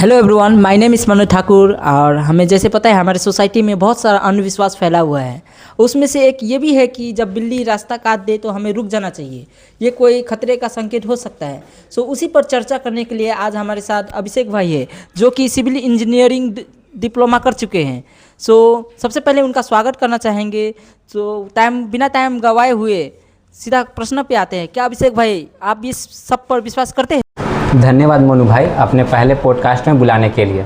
Hello everyone, my name is Manu Thakur. और हमें जैसे पता है हमारे सोसाइटी में बहुत सारा अंधविश्वास फैला हुआ है। उसमें से एक ये भी है कि जब बिल्ली रास्ता काट दे तो हमें रुक जाना चाहिए। ये कोई खतरे का संकेत हो सकता है। सो उसी पर चर्चा करने के लिए आज हमारे साथ अभिषेक भाई है, जो कि सिविल इंजीनियरिंग डिप्लोमा कर चुके हैं। सो सबसे पहले उनका स्वागत करना चाहेंगे। तो बिना टाइम गवाए हुए सीधा प्रश्न पे आते हैं। क्या अभिषेक भाई आप इस सब पर विश्वास करते हैं? धन्यवाद मोनू भाई अपने पहले पॉडकास्ट में बुलाने के लिए।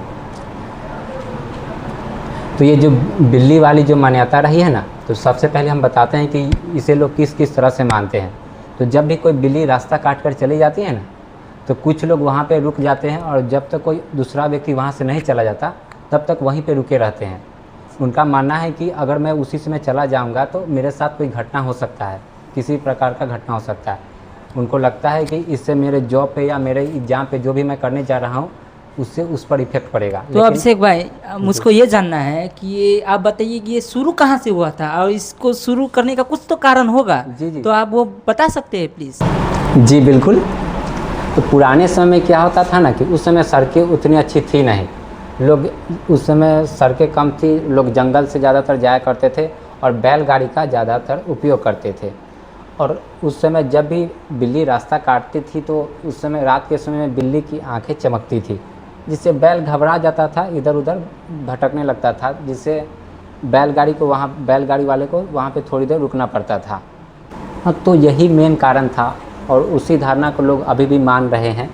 तो ये जो बिल्ली वाली जो मान्यता रही है ना, तो सबसे पहले हम बताते हैं कि इसे लोग किस किस तरह से मानते हैं। तो जब भी कोई बिल्ली रास्ता काट कर चली जाती है ना, तो कुछ लोग वहाँ पे रुक जाते हैं और जब तक कोई दूसरा व्यक्ति वहाँ से नहीं चला जाता तब तक वहीं पे रुके रहते हैं। उनका मानना है कि अगर मैं उसी समय चला जाऊँगा तो मेरे साथ कोई घटना हो सकता है, किसी प्रकार का घटना हो सकता है। उनको लगता है कि इससे मेरे जॉब पे या मेरे एग्जाम पे जो भी मैं करने जा रहा हूँ उससे उस पर इफेक्ट पड़ेगा। तो अभिषेक भाई मुझको ये जानना है कि ये आप बताइए कि ये शुरू कहाँ से हुआ था और इसको शुरू करने का कुछ तो कारण होगा। जी। तो आप वो बता सकते हैं प्लीज़? जी बिल्कुल। तो पुराने समय में क्या होता था ना कि उस समय सड़कें उतनी अच्छी थी नहीं। लोग उस समय सड़कें कम थी, लोग जंगल से ज़्यादातर जाया करते थे और बैलगाड़ी का ज़्यादातर उपयोग करते थे। और उस समय जब भी बिल्ली रास्ता काटती थी तो उस समय रात के समय में बिल्ली की आंखें चमकती थी, जिससे बैल घबरा जाता था, इधर उधर भटकने लगता था, जिससे बैलगाड़ी वाले को वहाँ पे थोड़ी देर रुकना पड़ता था। हाँ, तो यही मेन कारण था और उसी धारणा को लोग अभी भी मान रहे हैं।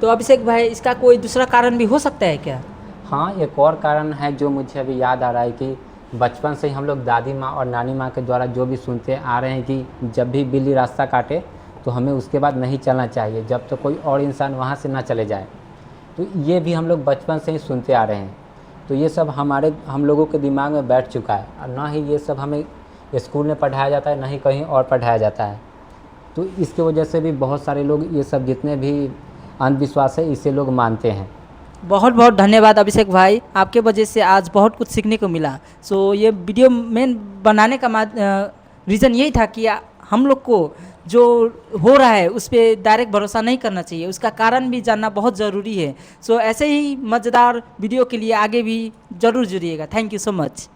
तो अभिषेक भाई इसका कोई दूसरा कारण भी हो सकता है क्या? हाँ, एक और कारण है जो मुझे अभी याद आ रहा है कि बचपन से ही हम लोग दादी माँ और नानी माँ के द्वारा जो भी सुनते आ रहे हैं कि जब भी बिल्ली रास्ता काटे तो हमें उसके बाद नहीं चलना चाहिए जब तक कोई और इंसान वहाँ से ना चले जाए। तो ये भी हम लोग बचपन से ही सुनते आ रहे हैं। तो ये सब हम लोगों के दिमाग में बैठ चुका है और ना ही ये सब हमें स्कूल में पढ़ाया जाता है, ना ही कहीं और पढ़ाया जाता है। तो इसकी वजह से भी बहुत सारे लोग ये सब जितने भी अंधविश्वास है इसे लोग मानते हैं। बहुत बहुत धन्यवाद अभिषेक भाई, आपके वजह से आज बहुत कुछ सीखने को मिला। सो ये वीडियो मेन बनाने का रीज़न यही था कि हम लोग को जो हो रहा है उस पर डायरेक्ट भरोसा नहीं करना चाहिए, उसका कारण भी जानना बहुत ज़रूरी है। सो ऐसे ही मज़ेदार वीडियो के लिए आगे भी ज़रूर जुड़िएगा। Thank you so much.